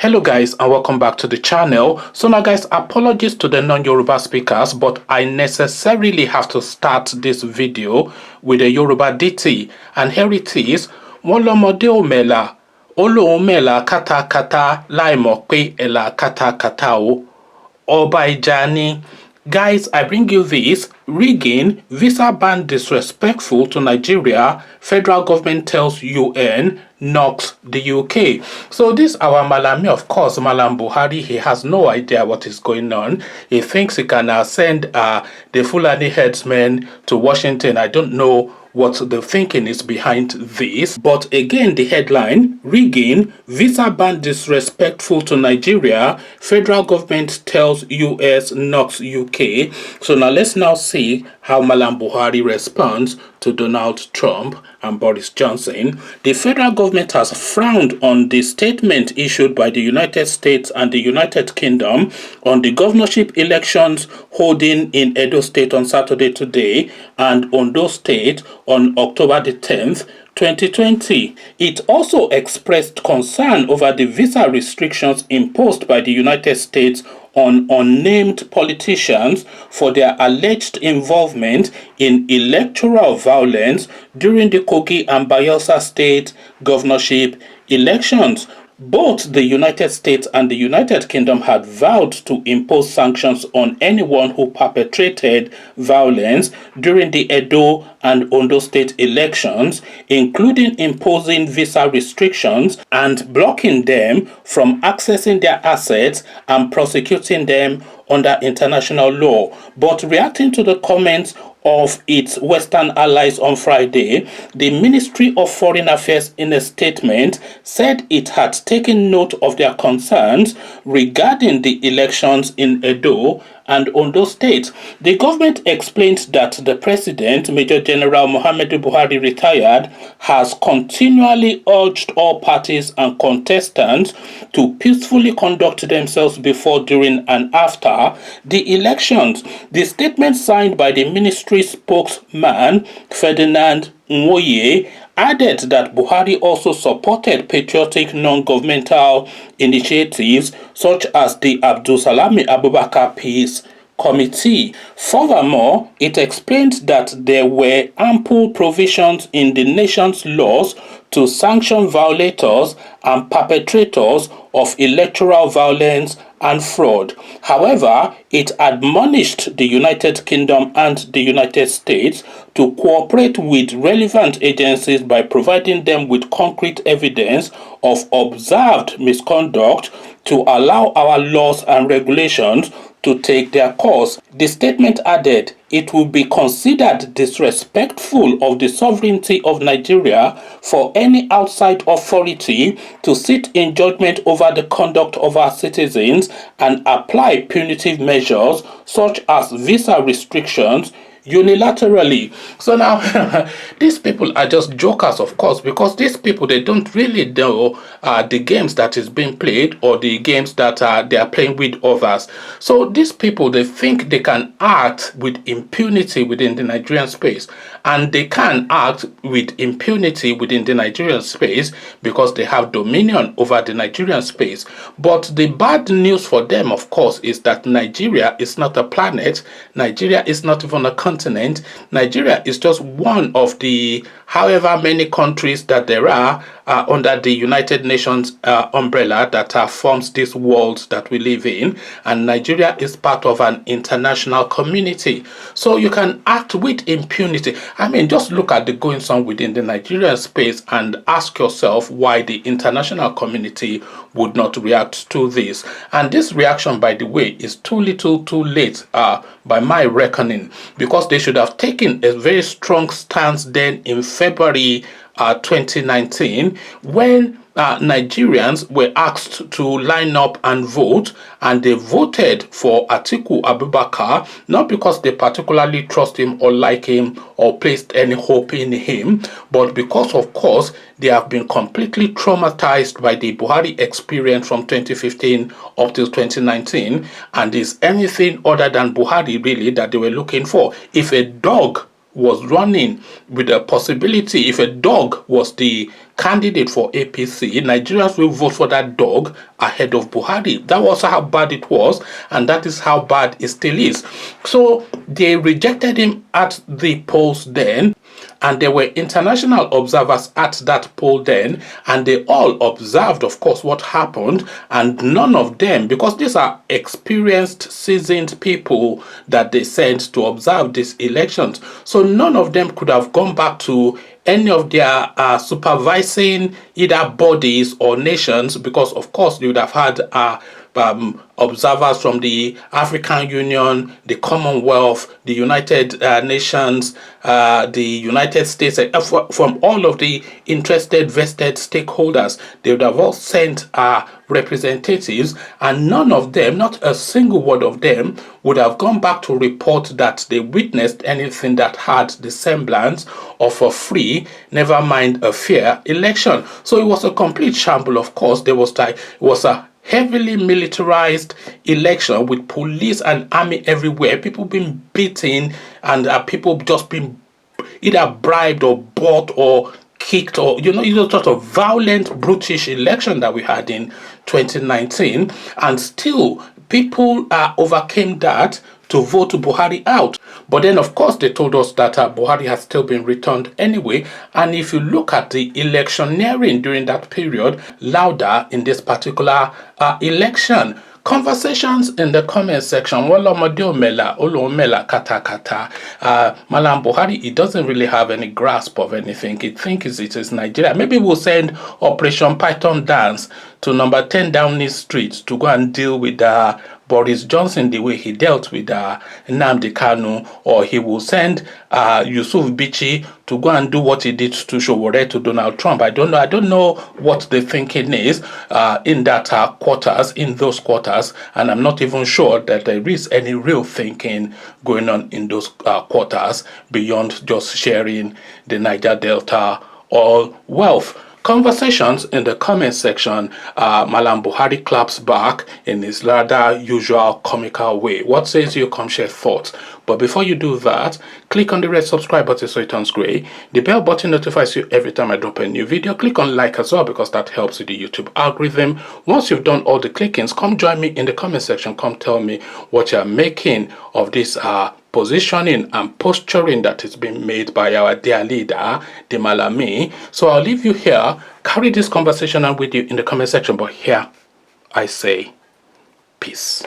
Hello guys, and welcome back to the channel. So now guys, apologies to the non-Yoruba speakers, but I necessarily have to start this video with a Yoruba ditty, and here it is. Wolomode omela, olo omela kata kata, laimo pe ela kata kata o. Oba Ijani. Guys, I bring you this. Rigging, visa ban disrespectful to Nigeria, federal government tells UN, knocks the UK. So this our Malami, of course, Mallam Buhari, he has no idea what is going on. He thinks he can send the Fulani headsmen to Washington. I don't know what the thinking is behind this. But again, the headline, rigging, visa ban disrespectful to Nigeria, federal government tells US knocks UK. So now let's now see how Mallam Buhari responds to Donald Trump and Boris Johnson. The federal government has frowned on the statement issued by the United States and the United Kingdom on the governorship elections holding in Edo State on Saturday today and Ondo State on October the 10th, 2020. It also expressed concern over the visa restrictions imposed by the United States on unnamed politicians for their alleged involvement in electoral violence during the Kogi and Bayelsa state governorship elections. Both the United States and the United Kingdom had vowed to impose sanctions on anyone who perpetrated violence during the Edo and Ondo state elections, including imposing visa restrictions and blocking them from accessing their assets and prosecuting them under international law. But reacting to the comments of its Western allies on Friday, the Ministry of Foreign Affairs in a statement said it had taken note of their concerns regarding the elections in Edo and Ondo State. The government explained that the President, Major General Muhammadu Buhari retired, has continually urged all parties and contestants to peacefully conduct themselves before, during, and after the elections. The statement signed by the ministry spokesman, Ferdinand Nwoye, added that Buhari also supported patriotic non-governmental initiatives such as the Abdulsalami Abubakar Peace Committee. Furthermore, it explained that there were ample provisions in the nation's laws to sanction violators and perpetrators of electoral violence and fraud. However, it admonished the United Kingdom and the United States to cooperate with relevant agencies by providing them with concrete evidence of observed misconduct to allow our laws and regulations to take their course. The statement added, it will be considered disrespectful of the sovereignty of Nigeria for any outside authority to sit in judgment over the conduct of our citizens and apply punitive measures such as visa restrictions unilaterally. So now these people are just jokers, of course, because these people, they don't really know the games that is being played or the games that they are playing with others. So these people, they think they can act with impunity within the Nigerian space, and they can act with impunity within the Nigerian space because they have dominion over the Nigerian space. But the bad news for them, of course, is that Nigeria is not a planet. Nigeria is not even a continent. Nigeria is just one of the however many countries that there are under the United Nations umbrella that forms this world that we live in, and Nigeria is part of an international community. So you can act with impunity. I mean, just look at the goings on within the Nigerian space and ask yourself why the international community would not react to this. And this reaction, by the way, is too little too late by my reckoning, because they should have taken a very strong stance then in February 2019 when Nigerians were asked to line up and vote, and they voted for Atiku Abubakar, not because they particularly trust him or like him or placed any hope in him, but because, of course, they have been completely traumatized by the Buhari experience from 2015 up till 2019, and is anything other than Buhari really that they were looking for. If a dog was running with a possibility, if a dog was the candidate for APC, Nigerians will vote for that dog ahead of Buhari. That was how bad it was, and that is how bad it still is. So they rejected him at the polls then, and there were international observers at that poll then, and they all observed, of course, what happened, and none of them, because these are experienced, seasoned people that they sent to observe these elections, so none of them could have gone back to any of their supervising either bodies or nations, because of course they would have had observers from the African Union, the Commonwealth, the United Nations, the United States, from all of the interested, vested stakeholders. They would have all sent representatives, and none of them, not a single word of them, would have gone back to report that they witnessed anything that had the semblance of a free, never mind a fair election. So it was a complete shamble. Of course, there was it was a heavily militarized election with police and army everywhere, people being beaten, and people just being either bribed or bought or kicked, or it was sort of violent, brutish election that we had in 2019, and still people overcame that to vote Buhari out. But then, of course, they told us that Buhari has still been returned anyway. And if you look at the electioneering during that period, louder in this particular election. Conversations in the comment section. Mallam Buhari, he doesn't really have any grasp of anything. He thinks it is Nigeria. Maybe we'll send Operation Python Dance to number 10 Downing Street to go and deal with Boris Johnson the way he dealt with Nnamdi Kanu, or he will send Yusuf Bichi to go and do what he did to Sowore to Donald Trump. I don't know what the thinking is in that quarters, in those quarters, and I'm not even sure that there is any real thinking going on in those quarters beyond just sharing the Niger Delta or wealth. Conversations in the comment section. Mallam Buhari claps back in his rather usual comical way. What says you? Come share thoughts. But before you do that, click on the red subscribe button so it turns gray. The bell button notifies you every time I drop a new video. Click on like as well, because that helps with the YouTube algorithm. Once you've done all the clickings, come join me in the comment section. Come tell me what you're making of this positioning and posturing that is being made by our dear leader, the Malami. So I'll leave you here. Carry this conversation on with you in the comment section. But here I say peace.